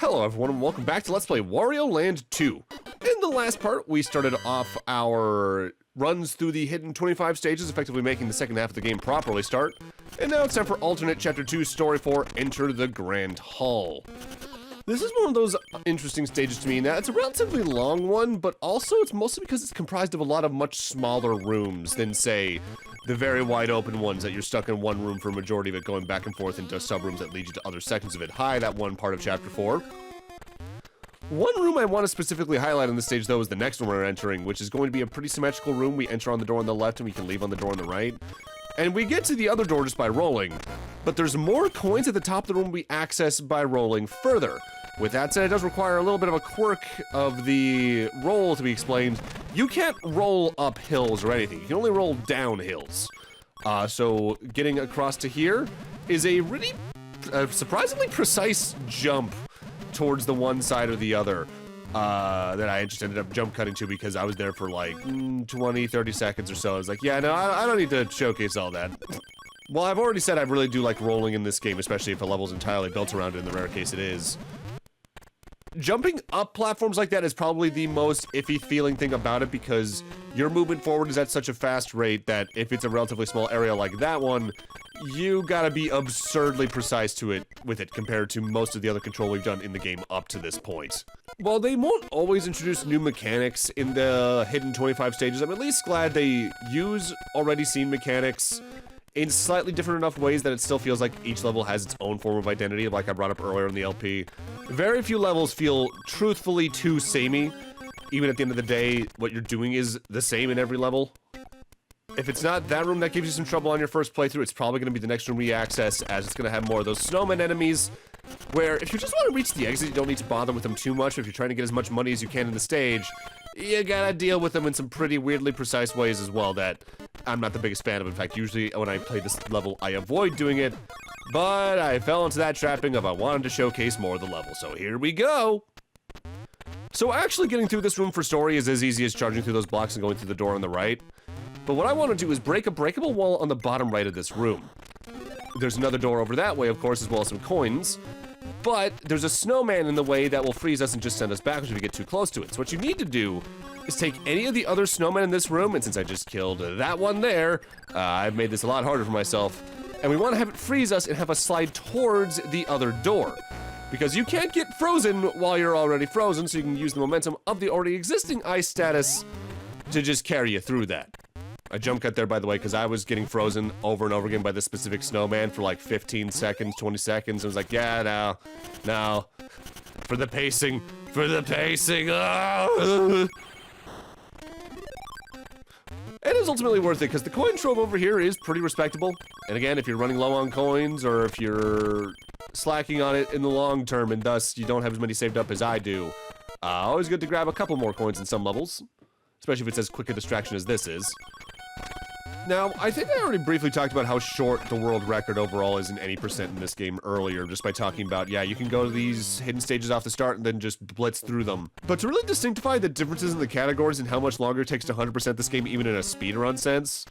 Hello everyone and welcome back to Let's Play Wario Land 2. In the last part, we started off our runs through the hidden 25 stages, effectively making the second half of the game properly start. And now it's time for alternate Chapter 2, Story 4, Enter the Grand Hall. This is one of those interesting stages to me in that it's a relatively long one, but also it's mostly because it's comprised of a lot of much smaller rooms than, say, the very wide open ones that you're stuck in one room for a majority of it, going back and forth into sub-rooms that lead you to other sections of it. Hi, that one part of Chapter 4. One room I want to specifically highlight on this stage, though, is the next one we're entering, which is going to be a pretty symmetrical room. We enter on the door on the left and we can leave on the door on the right. And we get to the other door just by rolling, but there's more coins at the top of the room we access by rolling further. With that said, it does require a little bit of a quirk of the roll to be explained. You can't roll up hills or anything. You can only roll down hills. So getting across to here is a really surprisingly precise jump towards the one side or the other that I just ended up jump cutting to because I was there for like 20, 30 seconds or so. I was like, yeah, no, I don't need to showcase all that. Well, I've already said I really do like rolling in this game, especially if a level's entirely built around it, in the rare case it is. Jumping up platforms like that is probably the most iffy feeling thing about it because your movement forward is at such a fast rate that if it's a relatively small area like that one, you gotta be absurdly precise with it compared to most of the other control we've done in the game up to this point. While they won't always introduce new mechanics in the hidden 25 stages, I'm at least glad they use already seen mechanics in slightly different enough ways that it still feels like each level has its own form of identity, like I brought up earlier in the LP. Very few levels feel truthfully too samey. Even at the end of the day, what you're doing is the same in every level. If it's not that room that gives you some trouble on your first playthrough, it's probably going to be the next room we access, as it's going to have more of those snowman enemies, where if you just want to reach the exit, you don't need to bother with them too much. If you're trying to get as much money as you can in the stage, you gotta deal with them in some pretty weirdly precise ways as well that I'm not the biggest fan of. In fact, usually when I play this level, I avoid doing it, but I fell into that trapping of I wanted to showcase more of the level, so here we go! So actually getting through this room for story is as easy as charging through those blocks and going through the door on the right, but what I want to do is break a breakable wall on the bottom right of this room. There's another door over that way, of course, as well as some coins, but there's a snowman in the way that will freeze us and just send us backwards if we get too close to it. So what you need to do is take any of the other snowmen in this room, and since I just killed that one there, I've made this a lot harder for myself, and we want to have it freeze us and have us slide towards the other door. Because you can't get frozen while you're already frozen, so you can use the momentum of the already existing ice status to just carry you through that. I jump cut there, by the way, because I was getting frozen over and over again by this specific snowman for like 15 seconds, 20 seconds. I was like, yeah, no. For the pacing, oh! It is ultimately worth it, because the coin trove over here is pretty respectable. And again, if you're running low on coins, or if you're slacking on it in the long term, and thus you don't have as many saved up as I do, always good to grab a couple more coins in some levels. Especially if it's as quick a distraction as this is. Now, I think I already briefly talked about how short the world record overall is in any percent in this game earlier, just by talking about, yeah, you can go to these hidden stages off the start and then just blitz through them. But to really distinctify the differences in the categories and how much longer it takes to 100% this game, even in a speedrun sense,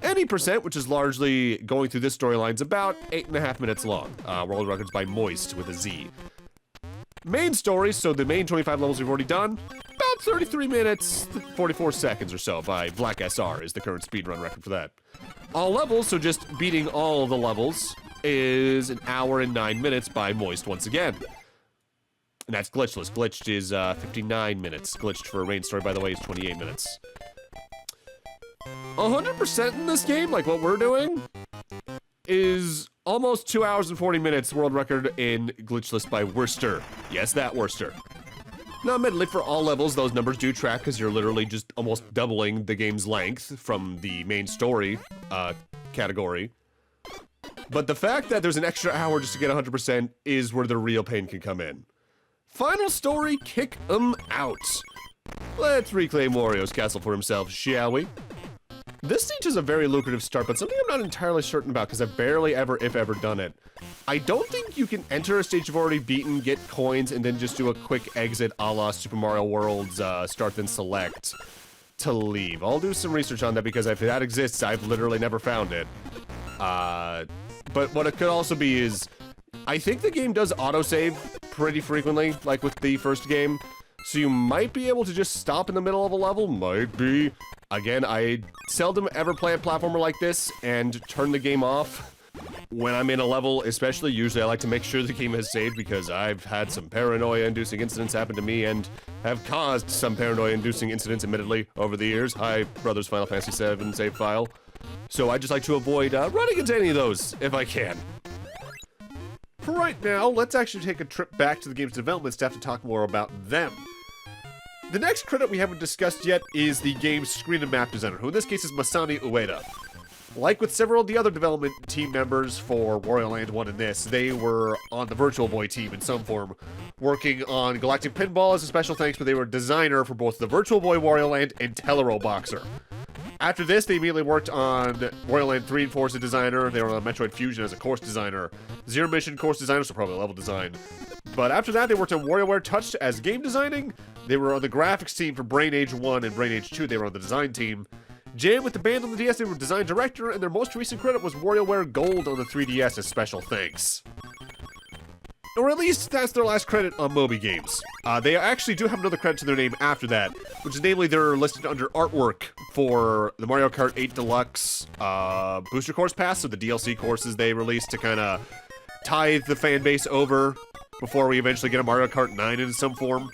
any percent, which is largely going through this storyline, is about 8.5 minutes long. World records by Moist with a Z. Main story, so the main 25 levels we've already done, about 33 minutes, 44 seconds or so by Black SR is the current speedrun record for that. All levels, so just beating all of the levels, is 1 hour and 9 minutes by Moist once again. And that's glitchless. Glitched is 59 minutes. Glitched for a main story, by the way, is 28 minutes. 100% in this game, like what we're doing, is almost 2 hours and 40 minutes world record in glitchless by Worcester. Yes, that Worcester. Now, admittedly, for all levels, those numbers do track because you're literally just almost doubling the game's length from the main story category. But the fact that there's an extra hour just to get 100% is where the real pain can come in. Final story, kick 'em out. Let's reclaim Wario's castle for himself, shall we? This stage is a very lucrative start, but something I'm not entirely certain about because I've barely ever, if ever, done it. I don't think you can enter a stage you've already beaten, get coins, and then just do a quick exit a la Super Mario World's start then select to leave. I'll do some research on that because if that exists, I've literally never found it. But what it could also be is, I think the game does autosave pretty frequently, like with the first game. So you might be able to just stop in the middle of a level, might be. Again, I seldom ever play a platformer like this and turn the game off when I'm in a level, especially. Usually I like to make sure the game has saved because I've had some paranoia-inducing incidents happen to me and have caused some paranoia-inducing incidents, admittedly, over the years. Hi, Brothers Final Fantasy VII save file. So I just like to avoid running into any of those if I can. For right now, let's actually take a trip back to the game's development staff to talk more about them. The next credit we haven't discussed yet is the game's screen and map designer, who in this case is Masami Ueda. Like with several of the other development team members for Wario Land 1 and this, they were on the Virtual Boy team in some form, working on Galactic Pinball as a special thanks, but they were a designer for both the Virtual Boy Wario Land and Telero Boxer. After this, they immediately worked on Wario Land 3 and 4 as a designer. They were on Metroid Fusion as a course designer. Zero Mission course designer, so probably level design. But after that, they worked on WarioWare Touch as game designing. They were on the graphics team for Brain Age 1 and Brain Age 2. They were on the design team. Jam with the band on the DS, they were design director, and their most recent credit was WarioWare Gold on the 3DS as special thanks. Or at least that's their last credit on Moby Games. They actually do have another credit to their name after that, which is namely they're listed under artwork for the Mario Kart 8 Deluxe Booster Course Pass, so the DLC courses they released to kind of tithe the fan base over before we eventually get a Mario Kart 9 in some form.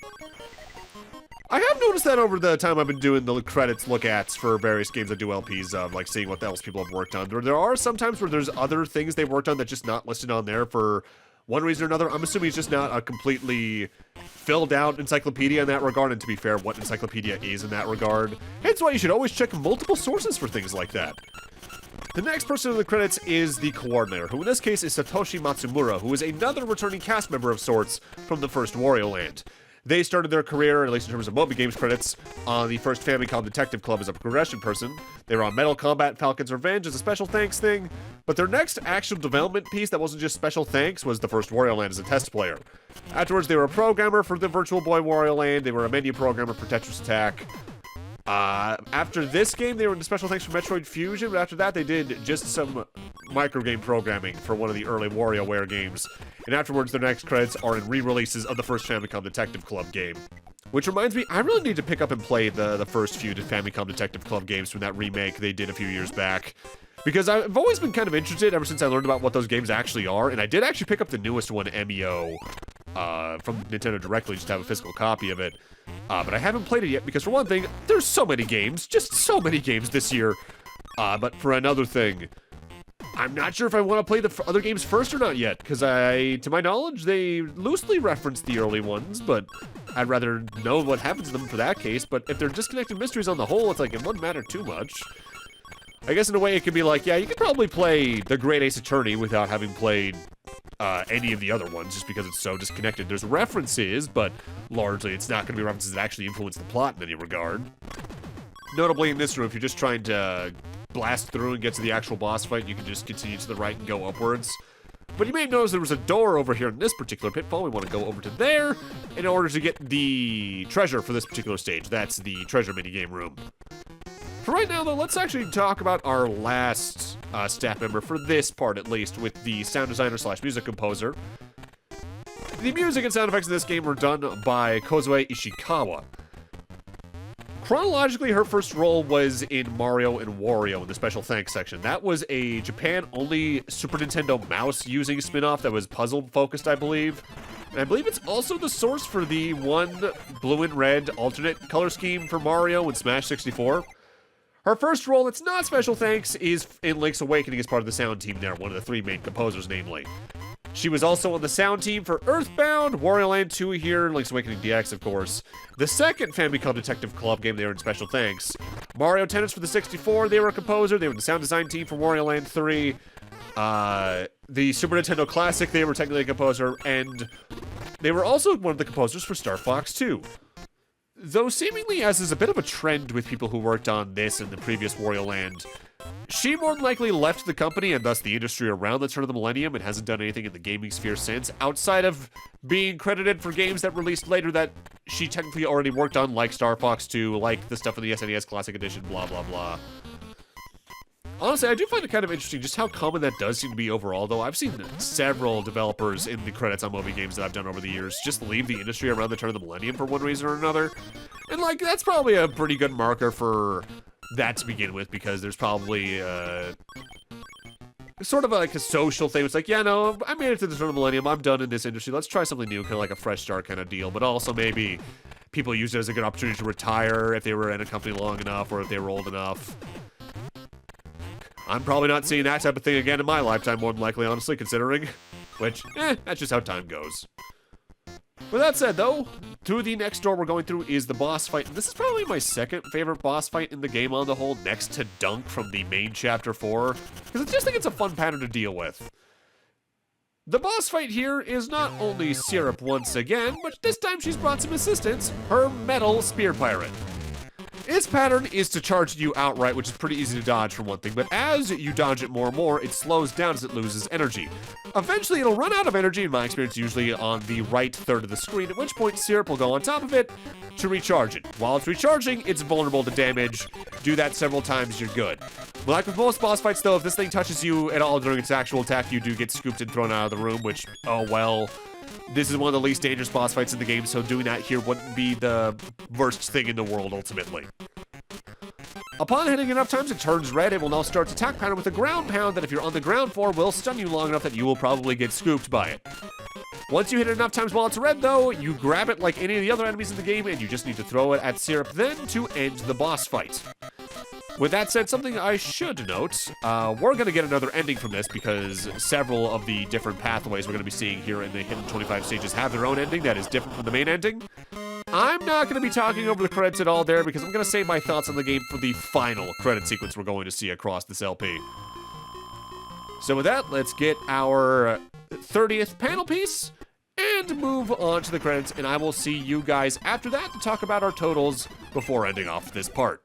I have noticed that over the time I've been doing the credits look-ats for various games that do LPs of, like, seeing what else people have worked on. There are some times where there's other things they worked on that just not listed on there for one reason or another. I'm assuming it's just not a completely filled out encyclopedia in that regard, and to be fair, what encyclopedia is in that regard. Hence why you should always check multiple sources for things like that. The next person in the credits is the coordinator, who in this case is Satoshi Matsumura, who is another returning cast member of sorts from the first Wario Land. They started their career, at least in terms of Moby Games credits, on the first Famicom Detective Club as a progression person. They were on Metal Combat Falcon's Revenge as a special thanks thing, but their next actual development piece that wasn't just special thanks was the first Wario Land as a test player. Afterwards, they were a programmer for the Virtual Boy Wario Land, they were a menu programmer for Tetris Attack. After this game, they were in the special thanks for Metroid Fusion, but after that, they did just some microgame programming for one of the early WarioWare games. And afterwards, their next credits are in re-releases of the first Famicom Detective Club game. Which reminds me, I really need to pick up and play the first few Famicom Detective Club games from that remake they did a few years back. Because I've always been kind of interested ever since I learned about what those games actually are, and I did actually pick up the newest one, MEO, from Nintendo directly, just to have a physical copy of it. But I haven't played it yet because, for one thing, there's so many games, just so many games this year. But for another thing, I'm not sure if I want to play the other games first or not yet, because to my knowledge, they loosely reference the early ones, but I'd rather know what happens to them for that case. But if they're disconnected mysteries on the whole, it's like, it wouldn't matter too much. I guess in a way it could be like, yeah, you could probably play The Great Ace Attorney without having played any of the other ones, just because it's so disconnected. There's references, but largely it's not going to be references that actually influence the plot in any regard. Notably in this room, if you're just trying to blast through and get to the actual boss fight, you can just continue to the right and go upwards. But you may notice there was a door over here in this particular pitfall. We want to go over to there in order to get the treasure for this particular stage. That's the treasure minigame room. For right now, though, let's actually talk about our last staff member, for this part at least, with the sound designer slash music composer. The music and sound effects in this game were done by Kozue Ishikawa. Chronologically, her first role was in Mario and Wario in the special thanks section. That was a Japan-only Super Nintendo mouse-using spin-off that was puzzle-focused, I believe. And I believe it's also the source for the one blue and red alternate color scheme for Mario in Smash 64. Her first role that's not special thanks is in Link's Awakening as part of the sound team there, one of the three main composers, namely. She was also on the sound team for Earthbound, Wario Land 2 here, and Link's Awakening DX, of course. The second Famicom Detective Club game, they were in special thanks. Mario Tennis for the 64, they were a composer. They were the sound design team for Wario Land 3. The Super Nintendo Classic, they were technically a composer, and they were also one of the composers for Star Fox 2. Though seemingly as is a bit of a trend with people who worked on this and the previous Wario Land, she more than likely left the company and thus the industry around the turn of the millennium and hasn't done anything in the gaming sphere since, outside of being credited for games that released later that she technically already worked on, like Star Fox 2, like the stuff in the SNES Classic Edition, blah blah blah. Honestly, I do find it kind of interesting just how common that does seem to be overall, though. I've seen several developers in the credits on mobile games that I've done over the years just leave the industry around the turn of the millennium for one reason or another. And, like, that's probably a pretty good marker for that to begin with, because there's probably, sort of like a social thing. It's like, yeah, no, I made it to the turn of the millennium. I'm done in this industry. Let's try something new, kind of like a fresh start kind of deal. But also maybe people use it as a good opportunity to retire if they were in a company long enough or if they were old enough. I'm probably not seeing that type of thing again in my lifetime, more than likely, honestly, considering. Which, that's just how time goes. With that said, though, to the next door we're going through is the boss fight. This is probably my second favorite boss fight in the game on the whole, next to Dunk from the main Chapter 4, because I just think it's a fun pattern to deal with. The boss fight here is not only Syrup once again, but this time she's brought some assistance, her Metal Spear Pirate. Its pattern is to charge you outright, which is pretty easy to dodge for one thing, but as you dodge it more and more, it slows down as it loses energy. Eventually, it'll run out of energy, in my experience, usually on the right third of the screen, at which point Syrup will go on top of it to recharge it. While it's recharging, it's vulnerable to damage. Do that several times, you're good. Like with most boss fights, though, if this thing touches you at all during its actual attack, you do get scooped and thrown out of the room, which, oh well. This is one of the least dangerous boss fights in the game, so doing that here wouldn't be the worst thing in the world, ultimately. Upon hitting enough times, it turns red. It will now start its attack pattern with a ground pound that if you're on the ground floor will stun you long enough that you will probably get scooped by it. Once you hit it enough times while it's red, though, you grab it like any of the other enemies in the game, and you just need to throw it at Syrup then to end the boss fight. With that said, something I should note, we're going to get another ending from this because several of the different pathways we're going to be seeing here in the Hidden 25 stages have their own ending that is different from the main ending. I'm not going to be talking over the credits at all there because I'm going to save my thoughts on the game for the final credit sequence we're going to see across this LP. So with that, let's get our 30th panel piece and move on to the credits, and I will see you guys after that to talk about our totals before ending off this part.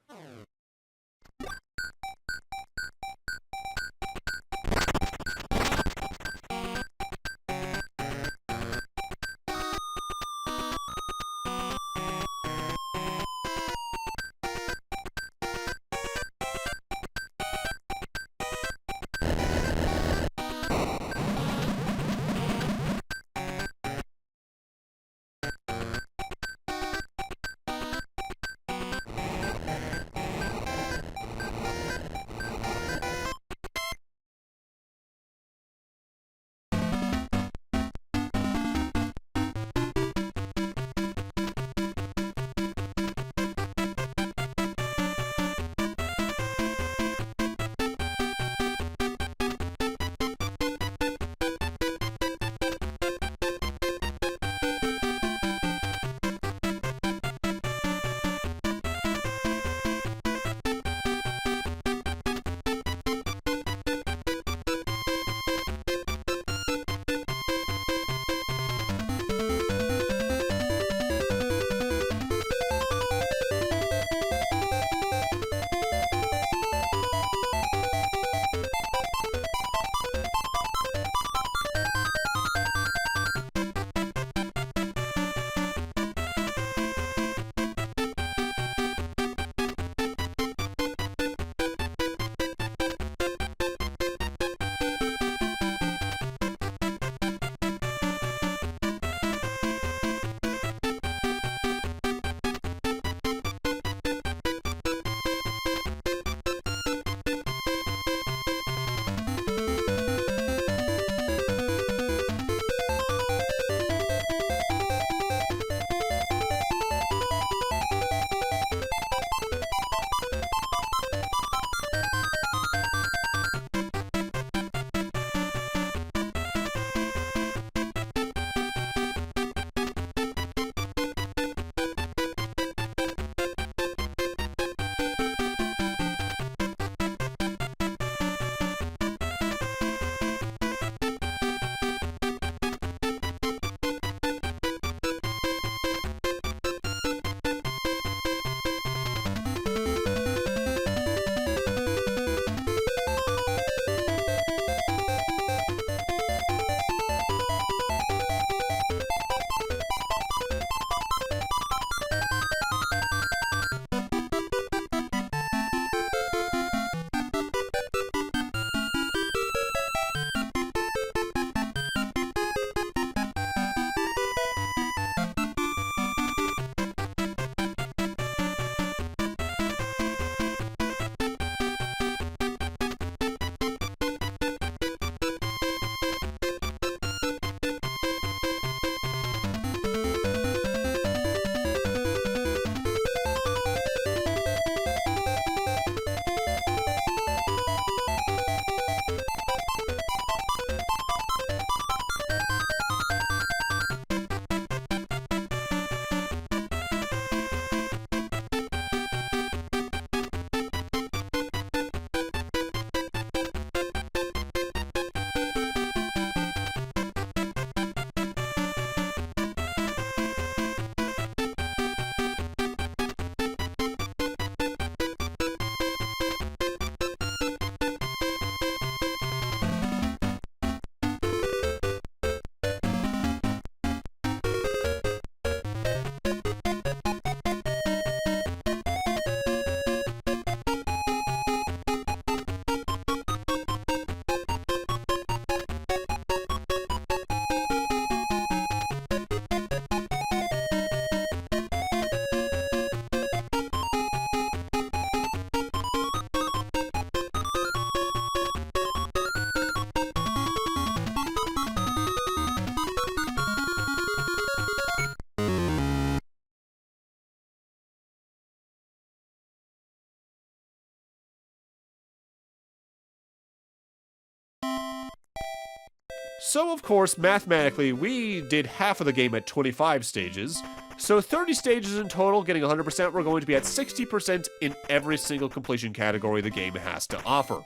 So of course, mathematically, we did half of the game at 25 stages. So 30 stages in total, getting 100%, we're going to be at 60% in every single completion category the game has to offer.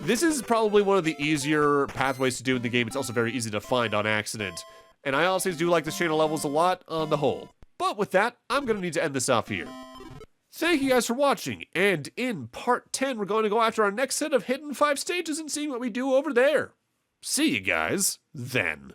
This is probably one of the easier pathways to do in the game. It's also very easy to find on accident. And I honestly do like this chain of levels a lot on the whole. But with that, I'm going to need to end this off here. Thank you guys for watching, and in part 10, we're going to go after our next set of hidden 5 stages and seeing what we do over there. See you guys then.